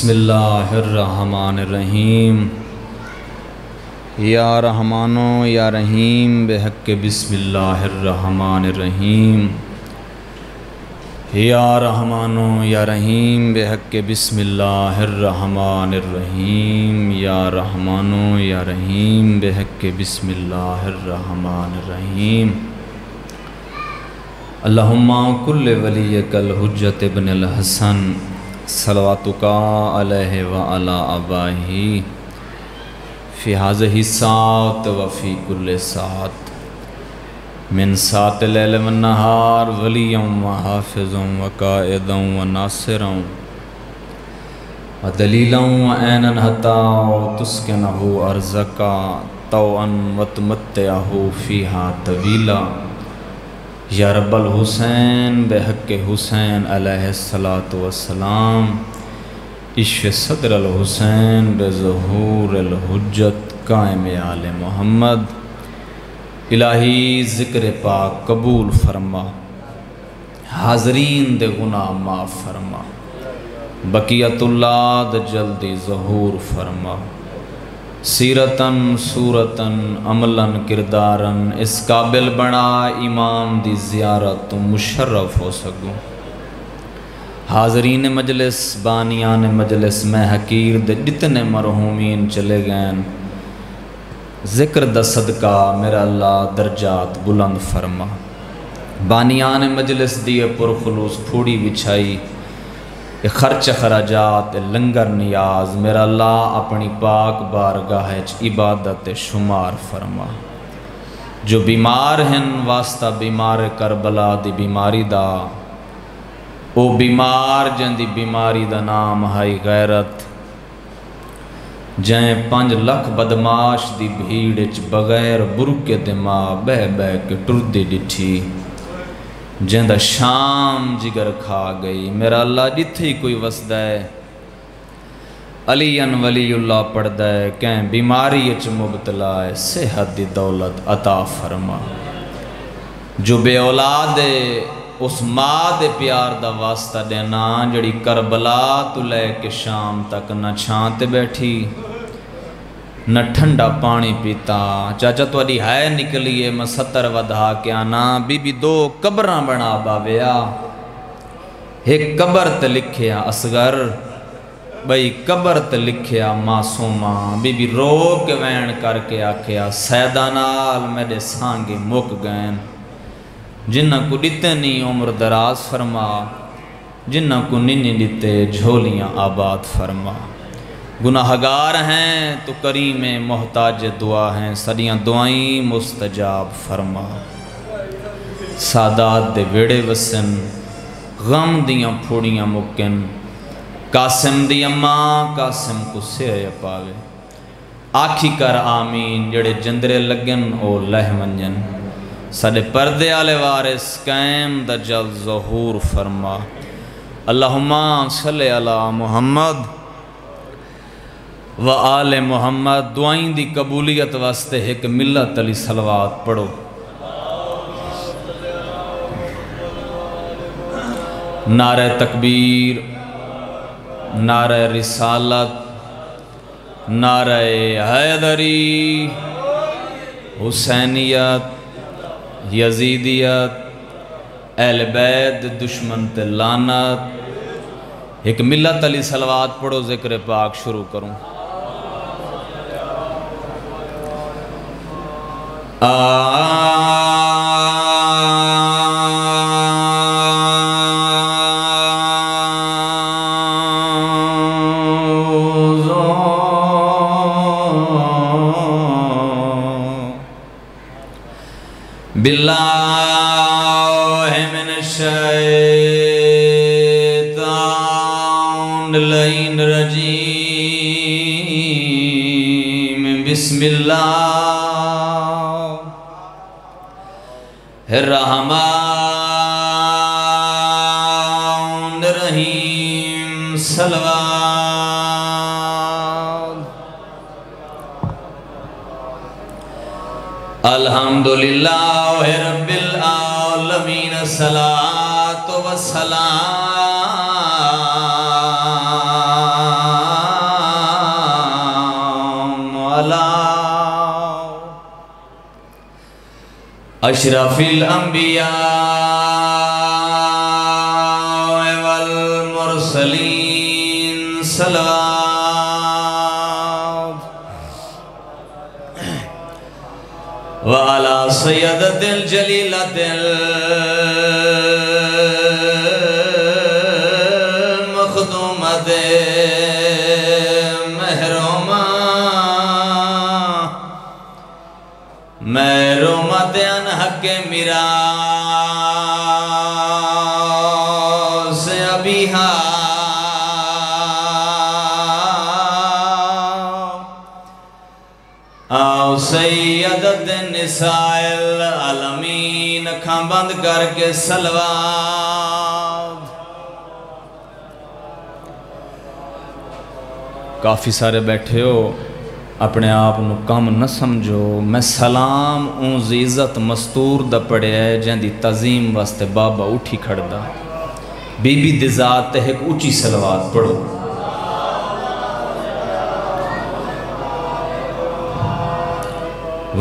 بسم اللہ الرحمن الرحیم یا رحمانو یا رحیم بحق بسم اللہ الرحمن الرحیم یا رحمانو یا رحیم بحق بسم اللہ الرحمن الرحیم یا رحمانو یا رحیم بحق بسم اللہ الرحمن الرحیم اللہم کل ولیک الحجت ابن الحسن صلواتک علیہ وعلی آبائہ فی هذه الساعة وفی کل ساعة من ساعة اللیل والنہار ولیا وحافظا وقائدا وناصرا ودلیلا وعینا حتی تسکنہ ارزقا طوعا وتمتعہ فیہا طویلا یا رب الحسین بحق حسین علیہ السلام عشق صدر الحسین بظہور الحجت قائم آل محمد الہی ذکر پاک قبول فرما حاضرین دے گناہ معاف فرما بقیت اللہ دے جلدی ظہور فرما سیرتاً صورتاً عملاً کرداراً اس قابل بنا امام دی زیارت مشرف ہو سکوں حاضرین مجلس بانیان مجلس میں حقیر دے جتنے مرحومین چلے گئے ذکر دا صدقہ میرا اللہ درجات بلند فرما بانیان مجلس دیئے پرخلوص پھوڑی بچھائی خرچ خراجات لنگر نیاز میرا اللہ اپنی پاک بارگاہ عبادت شمار فرما جو بیمار ہیں واسطہ بیمار کربلا دی بیماری دا او بیمار جن دی بیماری دا نام ہائی غیرت جائیں 5 لکھ بدماش دی بھیڑ بغیر برکے دماغ بہ کے ٹردی ڈٹھی جن دا شام جگر کھا گئی میرا اللہ جتھے کوئی وسدہ ہے علی ولی اللہ پڑھدہ ہے کہیں بیماری اچ مبتلا ہے صحت دی دولت عطا فرما جو بے اولاد ہے اس ماں دے پیار دا واسطہ دینا جڑی کربلا تو لے کے شام تک نہ چھانتے بیٹھی نہ ٹھنڈا پانی پیتا چاچا تو اڈی ہے نکلیے میں 70 ودھا کے آنا بی بی 2 قبران بنا باویا ایک قبر تے لکھیا اصغر بھئی قبر تے لکھیا معصومہ بی بی رو کے وین کر کے آکھیا سیدانال میرے سانگے مک گئن جنہ کو دیتے نہیں عمر دراز فرما جنہ کو ننی دیتے جھولیاں آباد فرما گناہگار ہیں تو کریم محتاج دعا ہیں سڑیاں دعائیں مستجاب فرما سادات دے ویڑے وسن غم دیاں پھوڑیاں مکن قاسم دی اماں قاسم کو سیرے پاوے آکھی کر آمین جڑے جندرے لگن او لہ منجن سڑے پردے آلے وارث قائم دا جل ظہور فرما اللہم صلی علی محمد و آل محمد دعائیں دی قبولیت واسطے ایک ملت علی صلوات پڑھو نعرہ تکبیر نعرہ رسالت نعرہ حیدری حسینیت یزیدیت اہل بیت دشمن تے لعنت ایک ملت علی صلوات پڑھو ذکر پاک شروع کروں باللہ من الشیطان اللعین الرجیم بسم اللہ الرحمن الرحیم صلوات الحمدللہ رب العالمین الصلاة والسلام اشرف الانبیاء والمرسلین صلوات وعلى سیدۃ الجلیلۃ المخدومۃ محرومۃ عن حق میراث ابیہا آؤ سیدۃ النساء العالمین، اکھاں بند کر کے صلوات۔ کافی سارے بیٹھے ہو، اپنے آپ نو کم نہ سمجھو، میں سلام اون عزت مستور دا پڑے ہے جن دی تعظیم واسطے بابا اٹھی کھڑدا، بی بی دی ذات تے ایک اونچی صلوات پڑھو۔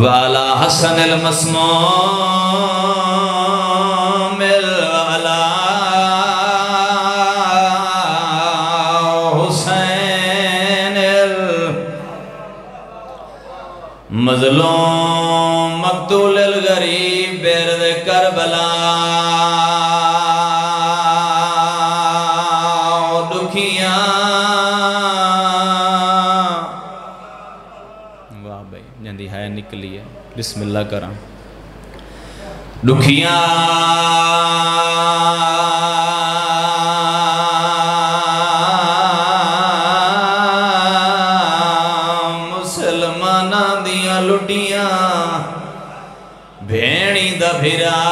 وعلا حسن المسموم وعلا حسین مظلوم مقتول الغریب برد کربلا دکھیاں۔ واہ بھائی جندی ہے نکلی ہے، بسم اللہ کرام۔ دکھیاں لٹیاں بھینی دا بھرا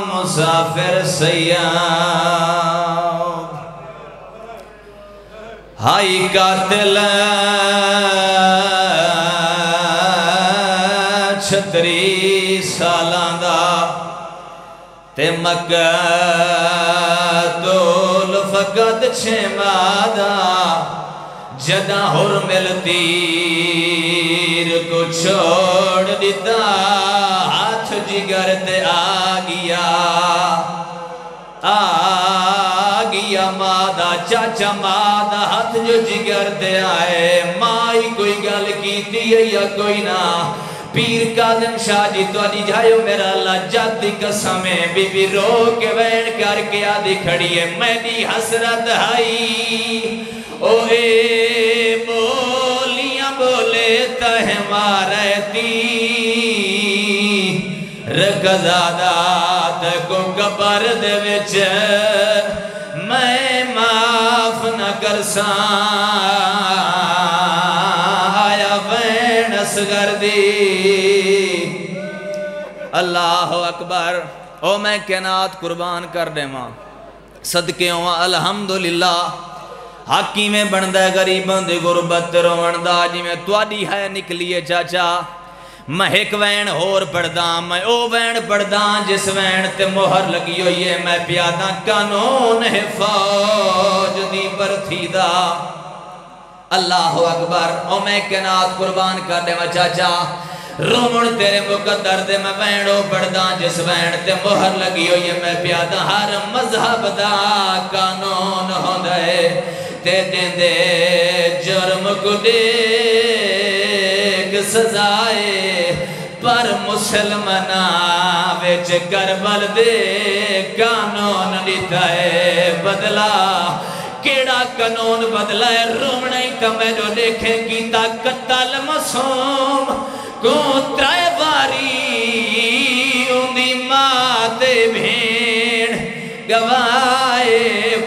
مسافر سیاد ہائی قاتل چھتری سالاں دا تے مقتول فقط 6 ماہ دا، جدہ حرمل تیر کو چھوڑ دیتا ہاتھ جگر تے آگیا مادہ چاچا مادہ ہاتھ جو جگر تے آئے، مائی کوئی گل کیتی ہے یا کوئی نہ، پیر کاظم شاہ جی تو آدھی جائیو میرا اللہ جاتی قسمیں، بی بی رو کے وین کر کے آدھی کھڑی ہے، میں دی حسرت ہائی او اے بولیاں بولے تہمارتی رکزادات کو قبر دے وچ میں معاف نہ کرساں، آیا وین اصغر دی۔ اللہ اکبر، او میں کائنات قربان کر دے ماں صدقے ہوں الحمدللہ۔ حقی میں بندہ غریباں دے غربت روندہ جی میں تواڈی ہے نکلیے چاچا، میں ایک وین ہور پڑھداں، میں او وین پڑھداں جس وین تے مہر لگی ہوئی ہے، میں پیادہ قانون ہے فوج دی برتھی دا۔ اللہ اکبر، او میں کائنات قربان کر دے میں چاچا، رومن تیرے مقدر دے میں وینڈو پڑھداں جس وین تے مہر لگی ہوئی ہے، میں پیادہ ہر مذہب دا قانون ہو دے تے دیں دے جرم کو دیکھ سزائے، پر مسلمانہ ویچ کربل دے قانون لیتا ہے بدلا۔ کیڑا قانون بدلا ہے رومنے کا میں جو دیکھیں کیتا قتل مسوم کو ترائے باری اندی ماتے بھین گوائے،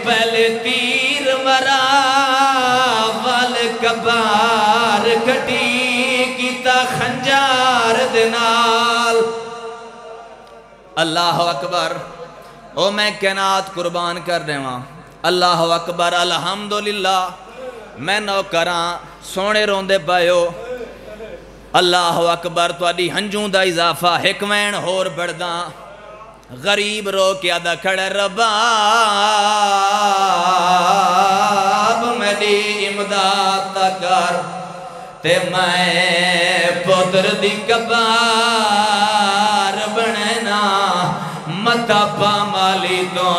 پہلے تیر مرا وال کبار کٹی کیتا خنجار دنال۔ اللہ اکبر، او میں کائنات قربان کر دے ماں۔ اللہ اکبر، الحمدللہ، میں نوکراں سونے روندے پائیو۔ اللہ اکبر، تو آدھی ہنجوں دا اضافہ حکمین ہور بڑھداں، غریب رو کیا دا کھڑے رباب میری امداد کر تے میں پوتر دی کبار بننا متا پا مالی تو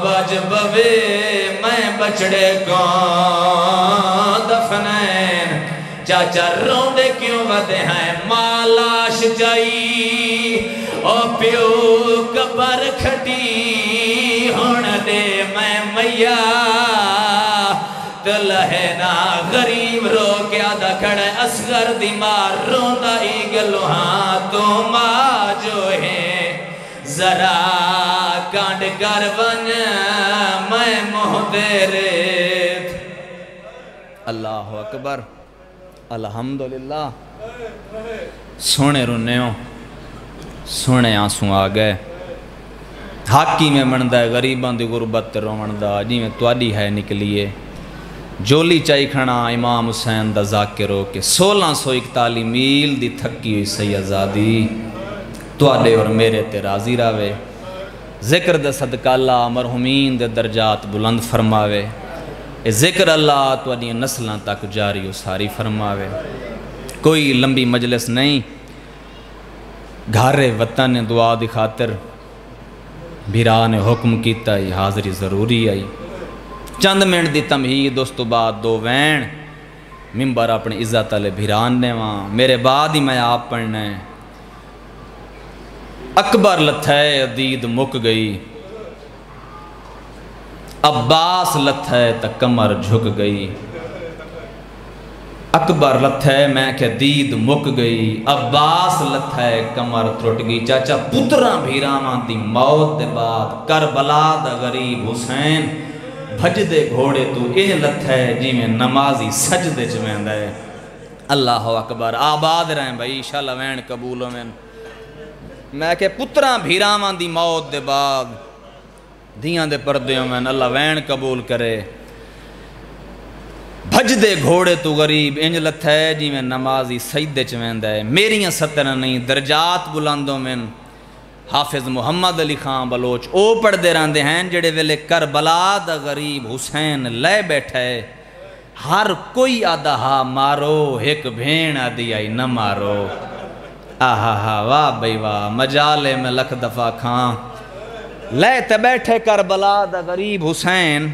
بج بوے میں بچڑے کو دفنین چاچا روندے کیوں ودے ہیں مالاش جائی او پیو کبر کھٹی ہون دے میں میا تلہنا غریب رو کے آدھا کھڑے اصغر دی مار روندہ ایگلو ہاں تو ماں جو ہے ذرا کانڈ کر ون میں محترت اللہ اکبر الحمدللہ سونے رونے ہوں سونے آنسوں آگئے حاکی میں مندہ ہے غریبان دی غربت رو مندہ جی میں توڑی ہے نکلیے جولی چاہی کھڑا امام حسین دا ذاکر ہو کے 1641 میل دی تھکی ہوئی سیدزادی توڑے اور میرے تے راضی راوے ذکر دے صدقہ اللہ مرحومین دے درجات بلند فرماوے اے ذکر اللہ توڑی نسلان تک جاری و ساری فرماوے کوئی لمبی مجلس نہیں گھارے وطن دعا دی خاطر بھیرا نے حکم کیتا ہی حاضری ضروری آئی چند منٹ دی تمہید اس تو بعد دو وین ممبر اپنی عزت علی بھیران نے وہاں میرے بعد ہی میں آپ پڑھنے اکبر لتھے عدید مک گئی عباس لتھے تا کمر جھک گئی اکبر لتھے میں کہ دید مک گئی عباس لتھے کمر ترٹ گئی چاچا پتران بھیرامان دی موت دے بعد کربلا دا غریب حسین بھج دے گھوڑے تو اے لتھے جی میں نمازی سجدے چمین دے اللہ اکبر آباد رہیں بھائی انشاءاللہ وین قبولوں میں کہ پتران بھیرامان دی موت دے بعد دیاں دے پردیوں میں اللہ وین قبول کرے بھج دے گھوڑے تو غریب انج لتھے جی میں نمازی سجدے چمین دے میریاں ستر نہیں درجات بلندوں میں حافظ محمد علی خان بلوچ او پڑھ دے رہن دے ہیں جڑے ویلے کربلا دا غریب حسین لے بیٹھے ہر کوئی آدھا ہا مارو ایک بھین آدھی آئی نہ مارو آہا واہ بھئی واہ مجالے میں لکھ دفعہ کھان لے تے بیٹھے کربلا دا غریب حسین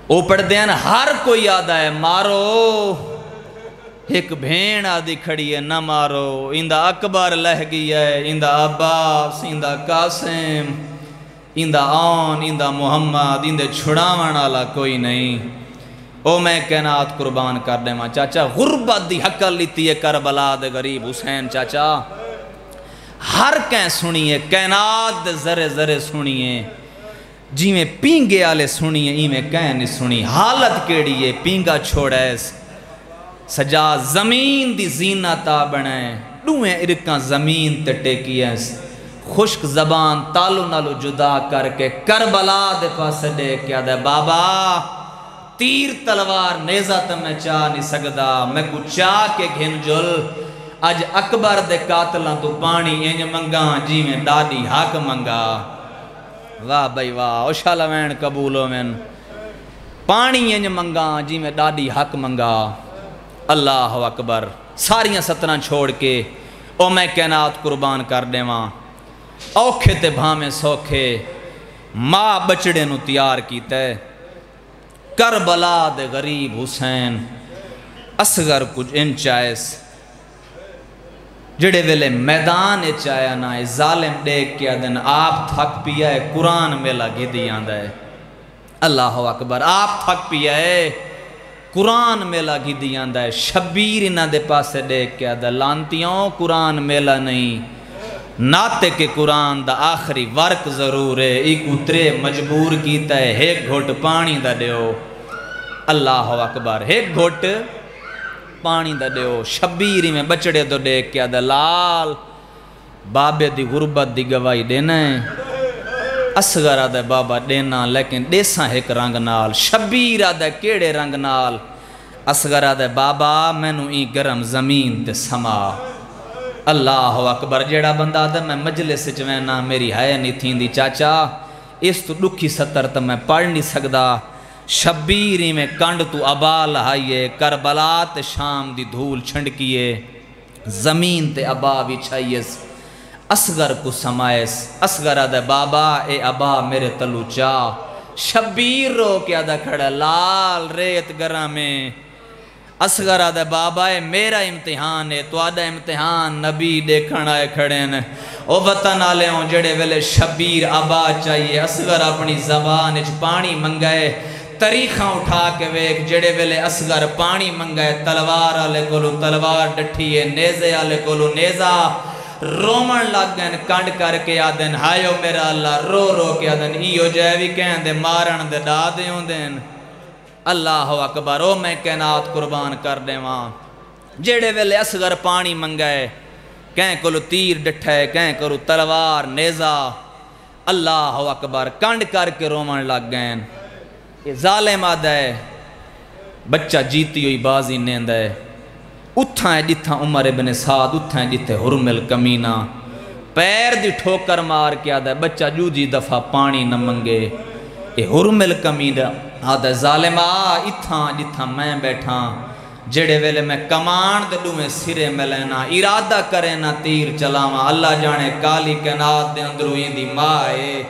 او پڑھ دے ہیں ہر کوئی آدھا ہے مارو ایک بھین آدھی کھڑی ہے نہ مارو اندہ اکبر لہ گئی ہے اندہ عباس اندہ قاسم اندہ آن اندہ محمد اندہ چھڑاوان آلا کوئی نہیں او میں کائنات قربان کر دے ماں چاچا غربت دی حقل لیتی ہے کربلا دے غریب حسین چاچا ہر کہیں سنیے کائنات دے ذرے ذرے سنیے جی میں پینگے آلے سنیے ای میں کہیں نہیں سنی حالت کیڑی ہے پینگا چھوڑے سجا زمین دی زینتا بنائے دوئیں ارکاں زمین تے ٹیکی ہے خشک زبان تالو نالو جدا کر کے کربلا دے پاس دے کیا دے بابا تیر تلوار نیزہ تے میں چاہ نہیں سکدا میں کو چاہ کے گھن جل آج اکبر دے قاتلان تو پانی انج منگا جی میں ڈاڈی حق منگا واہ بھائی واہ اوشالہ وین قبولوں میں پانی انج منگا جی میں ڈاڈی حق منگا اللہ اکبر ساریاں ستران چھوڑ کے او میں کائنات قربان کر دے ماں اوکھے تے بھامے سوکھے ماں بچڑے نو تیار کیتے کربلا دے غریب حسین اصغر کچھ انچائس جڑے ویلے میدان چایا نا ظالم دیکھ کیا دن آپ تھک پیا ہے قرآن میں لگی دیاں دے اللہ اکبر آپ تھک پیا ہے قرآن میلہ گی دیاں دے شبیر انہ دے پاسے دیکھ کیا دے لانتیوں قرآن میلہ نہیں ناتے کے قرآن دا آخری ورک ضرور ہے ایک اترے مجبور کیتا ہے ایک گھوٹ پانی دا دیو اللہ اکبر ایک گھوٹ پانی دا دیو شبیری میں بچڑے دو دیکھ کیا دے لال بابے دی غربت دی گواہی دینا ہے اصغر آدھے بابا دینا لیکن دیساں ایک رنگ نال شبیر آدھے کیڑے رنگ نال اصغر آدھے بابا میں نو ای گرم زمین تے سما اللہ اکبر جیڑا بندہ آدھے میں مجلس چوینا میری ہے نہیں تھیں دی چاچا اس تو دکھی ستر تا میں پڑھ نہیں سکدا شبیری میں کنڈ تو ابا لہائیے، کربلا تے شام دی دھول چھنڈکیے، زمین تے ابا بچھائیس، اصغر کو سمائیس، اصغر آدھے بابا اے ابا میرے تلو چاہ، شبیر رو کے آدھا کھڑا لال ریت گرہ میں، اصغر آدھے بابا اے میرا امتحان ہے، تو آدھا امتحان نبی دیکھن آئے کھڑے ہیں، او وطن آلے ہوں جڑے ویلے شبیر ابا چاہیے، اصغر اپنی زبان اچھ پانی منگائے، تریخاں اٹھا کے ویک جڑے ویلے اصغر پانی منگائے، تلوار آلے کولو تلوار ڈٹھیے، نیزے آلے کولو نیزہ، رومن لگ گئن کنڈ کر کے آدھن ہائیو میرا اللہ، رو رو کے آدھن ایو جائوی کہن دے مارن دے ڈادے ہوں دین، اللہ اکبر، او میں کائنات قربان کر دے وہاں جڑے ویلے اصغر پانی منگائے، کہیں کولو تیر ڈٹھائے، کہیں کولو تلوار نیزہ، اللہ اکبر، کنڈ کر کے رومن لگ گئن، یہ ظالم آدھا ہے، بچہ جیتی ہوئی بازی نیند ہے، اتھاں ہے جتھاں عمر ابن سعد، اتھاں ہے جتھے حرمل کمینہ، پیر دی ٹھوکر مار کے آدھا ہے بچہ جو جی دفعہ پانی نہ منگے، یہ حرمل کمینہ آدھا ہے ظالم اتھاں جتھاں میں بیٹھا، جڑے ویلے میں کمان دے میں سرے میں لینا، ارادہ کرے نہ تیر چلاما، اللہ جانے کالی کائنات دے اندرو دی مائے،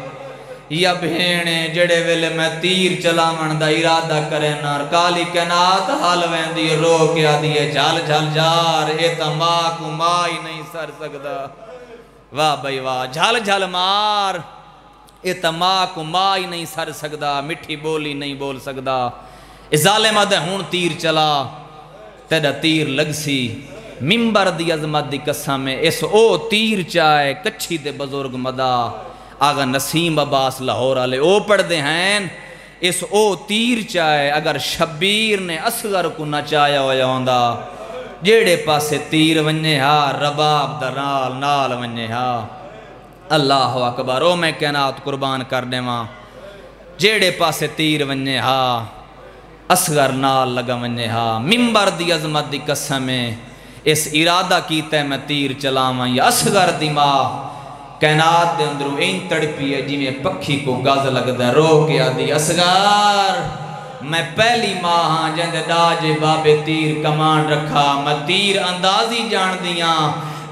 یا بھینے جڑے ویلے میں تیر چلاون دا ارادہ کرے نہ، کالی کائنات حال ویندی رو کے آدھیے جھال جھال جار، اے تا ماں کو ماں ہی نہیں سر سکدا، واہ بھائی واہ، جھال جھال مار، اے تا ماں کو ماں ہی نہیں سر سکدا، مٹھی بولی نہیں بول سکدا، اے ظالم آدھے ہون تیر چلا، تیرا تیر لگ سی، ممبر دی عظمت دی قسم میں، اس او تیر چائے، کچھی دے بزرگ مدا، آگا نسیم عباس لاہور آلے او پڑھ دے ہیں، اس او تیر چائے، اگر شبیر نے اصغر کو نچایا ہویا ہوندہ، جیڑے پاسے تیر ونجے ہاں، رباب درال نال ونجے ہاں، اللہ اکبر، او میں کائنات قربان کر دے ماں، جیڑے پاسے تیر ونجے ہاں، اصغر نال لگا ونجے ہاں، ممبر دی عظمت دی قسم میں، اس ارادہ کیتا ہے میں تیر چلاواں، یا اصغر دی ماں، کائنات دے اندرو این تڑپی ہے جی میں پکھی کو گاز لگ دے، رو کے آدھی اصغر میں پہلی ماں ہاں جندے ڈاجے بابے تیر کمان رکھا، میں تیر اندازی جان دیاں،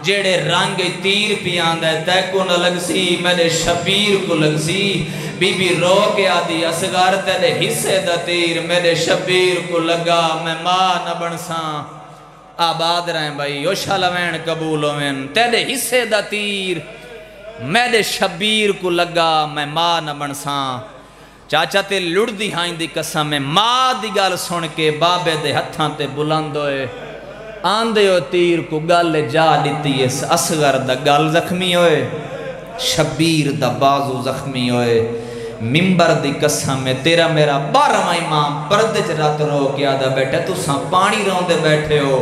جیڑے رنگ تیر پیان دے تے کو نہ لگ سی، میرے شبیر کو لگ سی، بی بی رو کے آدھی اصغر تیرے حصے دا تیر میرے شبیر کو لگا، میں ماں نہ بنساں، آباد رہیں بھائی، اوشالوین قبول ہوئن، تیرے حصے دا تیر میرے شبیر کو لگا، میں ماں نہ بنساں، چاچا تے لڑ دی ہائیں دی قسم میں، ماں دی گال سن کے بابے دے ہتھاں تے بلند ہوئے، آندے ہو تیر کو گل جا دیتی اس اصغر دا گل زخمی ہوئے، شبیر دا بازو زخمی ہوئے، ممبر دی قسم میں تیرا میرا 12واں امام پردے چ رات رو کے آدھا بیٹھے، تو ساں پانی روندے بیٹھے ہو،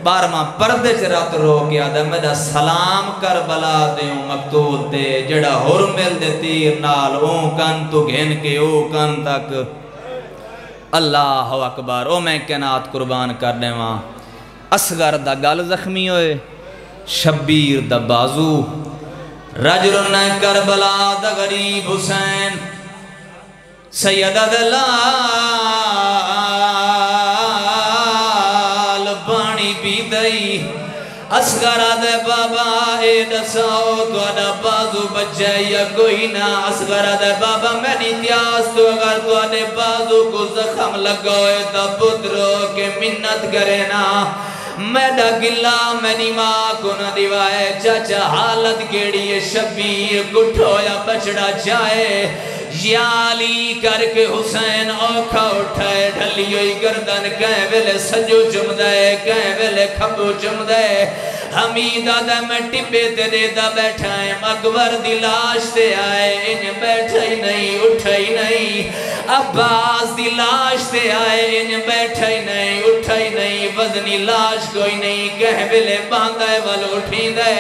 12واں پردے چ رات رو کے آدھا میرا سلام کر بلا دیوں مقتول دے، جڑا حرمل دے تیر نال اون کن تو گھن کے او کن تک، اللہ اکبر، او میں کائنات قربان کر دے وہاں، اصغر دا گل زخمی ہوئے، شبیر دا بازو، رجل کربلا دا غریب حسین، سید دلال پانی پی دئی، اصغر دے بابا اے دساؤ تو اڈا بازو بچے یا کوئی نہ، اصغر دے بابا میں نہیں تیاس تو اگر تو اڈے بازو کو زخم لگوئے تا پترو کے منت کرے نا، میڈا گلہ میری ماں کو نہ دیوائے، چاچا حالت کیڑی ہے، شبیر گھٹو یا بچڑا چاہے، یا علی کر کے حسین اوکھا اٹھائے، ڈھلی ہوئی گردن کہیں ویلے سجو چم دے، کہیں ویلے کھبو چم دے، حمید آدھا میں ٹپے تیرے دا بیٹھائیں، اکبر دی لاش تے آئے، انہیں بیٹھا ہی نہیں اٹھا ہی نہیں، عباس دی لاش تے آئے، انہیں بیٹھا ہی نہیں اٹھا ہی نہیں، وزنی لاش کوئی نہیں، کہہ ویلے باندھا ہے والو اٹھی دے،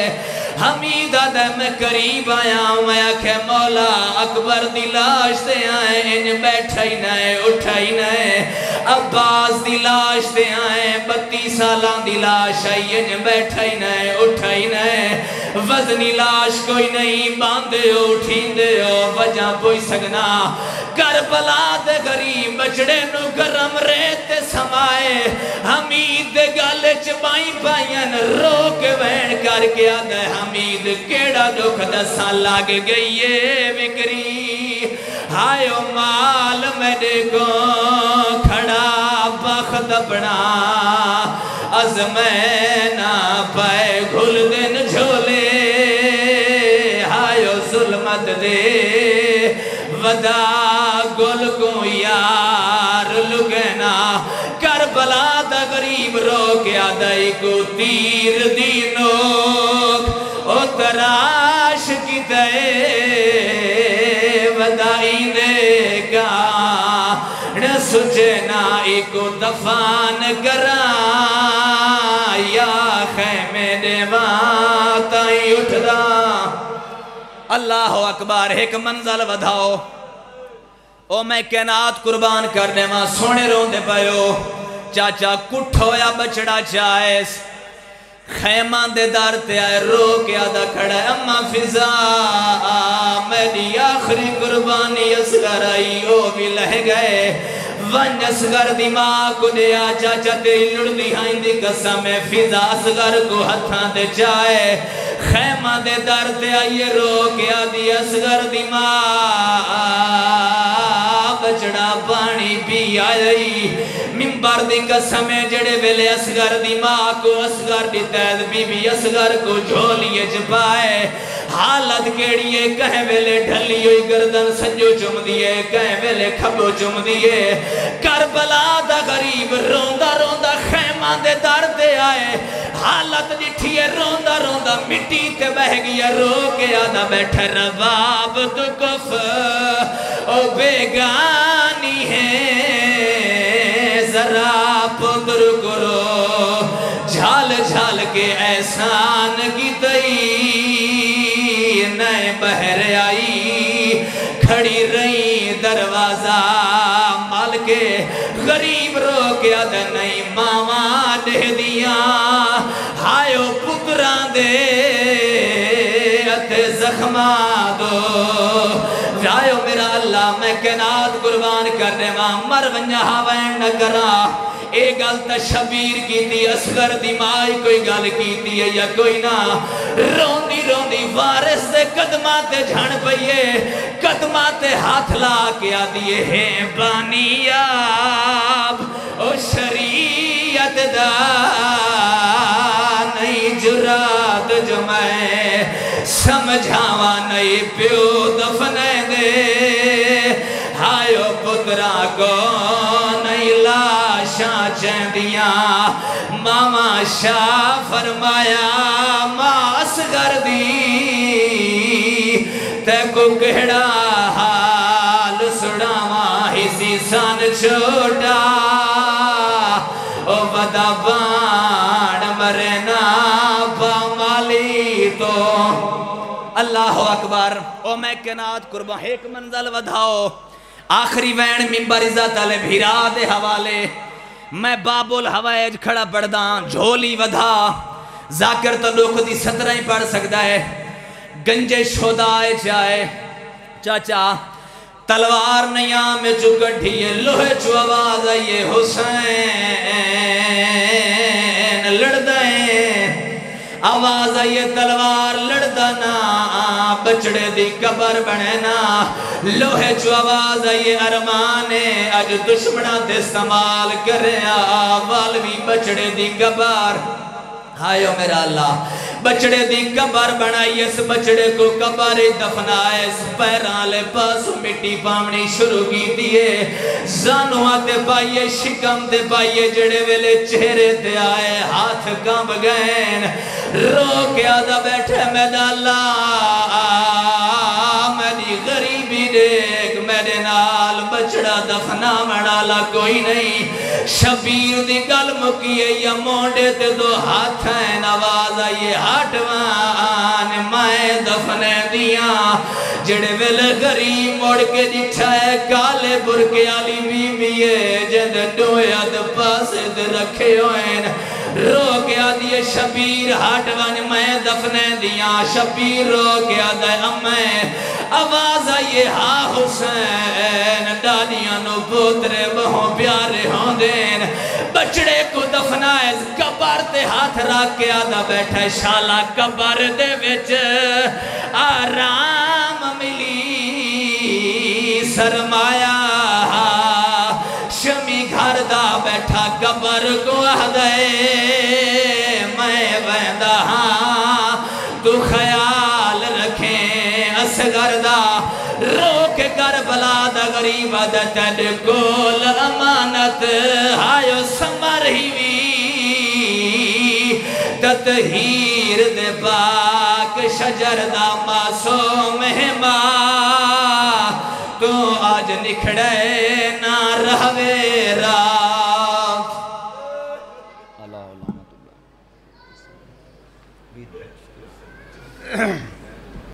حمید آدھا میں قریب آیا ہوں، میں آکھے مولا اکبر دی لاش تے آئے، انہیں بیٹھا ہی نہیں اٹھا ہی نہیں، عباس دی لاش تے آئے، 32 سالان دی لاش آئی، انہیں بیٹھا ہی نہیں اٹھا ہی نہیں، وزنی لاش کوئی نہیں، باندھے ہو اٹھیں دے ہو، وجہ پوئی سگنا، کربلا دے غریب بچڑے نو گرم ریت سمائے حمید گل چبائی پائین رو کے وین کر کے آدھے حمید کیڑا دکھ دسا لگ گئی وکری ہائیو مال میرے کو کھڑا بخت اپنا از میں نہ پائے گھل دن جھولے ہائیو ظلمت دے ودا گل کو یار لگنا کربلا دا غریب رو کے آدھائی کو تیر دینوک او تراش کی دے ودائی دے گا نہ سجنا ایکو دفان کرا یا خیمے دیواتائی اٹھدا اللہ اکبر ایک منزل ودھاؤ او میں کائنات قربان کرنے ماں سونے رون دے پائیو چاچا کٹھو یا بچڑا چاہیس خیمہ دے دار تے آئے رو کے آدھا کھڑا ہے اما فضا میری آخری قربانی اصغر آئی او بھی لہ گئے ون اصغر دماغ کو دیا چاچا تیری لڑ دی ہائندی قسم فضا اصغر کو ہتھاں دے جائے خیمہ دے دار تے آئیے رو کے آدھی اصغر دماغ بچڑا پانی پی آئی ممبر دی قسم جڑے ویلے اصغر دی ماں کو اصغر دی تید بی بی اصغر کو جھولیے جپائے حالت کیڑیے کہیں ویلے ڈھلی ہوئی گردن سنجو چم دیئے کہیں ویلے کھبو چم دیئے کربلا دا غریب روندہ روندہ خیمہ دے دار دے آئے حالت جٹھیے روندہ روندہ مٹی تے بہ گیا رو کے آدھا بیٹھے رباب تو کف او بیگانی ہے ذرا پندر کرو جھال جھال کے احسان کی تئی نئے بہر آئی کھڑی رہی دروازہ مال کے غریب رو کے آدھا نئی ماما دے دیا ہائیو پتران دے اتھے زخمہ دو جائیو میرا اللہ میں کائنات قربان کرنے ماں مر ونجا ہاوین نہ کرا اے گل تا شبیر کی تھی اصغر دی مائی کوئی گل کی تھی یا کوئی نہ روندی روندی وارث دے قدماتے جھن پئیے قدماتے ہاتھ لا کے آدھیے ہیں بانیاب او شریعت دا نہیں جرات جو میں سمجھاوا نہیں پیو دفنے دے ہائیو پترا کو نہیں لاشاں چندیاں ماما شاہ فرمایا ماں اصغر دی تے کو کہڑا حال سڑاواں ہی سان چھوٹا او ودا بان مرنا پامالی تو اللہ اکبر او میں کائنات قربان ایک منزل ودھاؤ آخری وین ممبر عزت علی بھیرا دے حوالے میں باب الحوائج کھڑا پڑھداں جھولی ودھا ذاکر تو لوگ دی سترہ ہی پڑھ سکتا ہے گنجے شودائے جائے چاچا تلوار نیاں میں جو گڑھیے لوہے چو آواز آئیے حسین لڑدائیں آواز آئیے تلوار لڑدنا بچڑے دی قبر بنینا لوہے چو آواز آئیے ارمانے اج دشمنہ دے استعمال کرے والوی بچڑے دی قبر ہائیو میرا اللہ بچڑے دی قبر بنائی اس بچڑے کو قبر دفنائے اس پیران لے پاس مٹی پامنی شروع کی دیئے زانوہ تے پائیے شکم تے پائیے جڑے ویلے چہرے تے آئے ہاتھ کام گئن رو کے آدھا بیٹھے میدہ اللہ میری غریبی دیکھ میرے نال بچڑا دفنا مڑالا کوئی نہیں شبیر دی گل مکیے یا مونڈے تے دو ہاتھ ہیں آواز آئیے ہٹوان میں دفنے دیا جڑے ویل غریب موڑ کے جٹھائے کالے برکے آلی بیمیے جد ڈویاد پاسد رکھے ہوئیں رو کے آدھیے شبیر ہٹوان میں دفنے دیا شبیر رو کے آدھے امیں آواز آئیے ہاں حسین لالیاں نو پوترے بہوں پیارے ہوں دین بچڑے کو دفنائے قبر تے ہاتھ رکھ کے آدھا بیٹھا شالا قبر دے وچ آرام ملی سرمایا شمی گھر دا بیٹھا قبر کو آدھے میں ویندہ ہاں تو خیال رکھیں اصغر دا روک کربلا دا غریبہ دا تیڈ کول امانت آئیو سمر ہی وی تطہیر دے پاک شجر دا معصوم ماں تو آج نکھڑے نہ رہوے را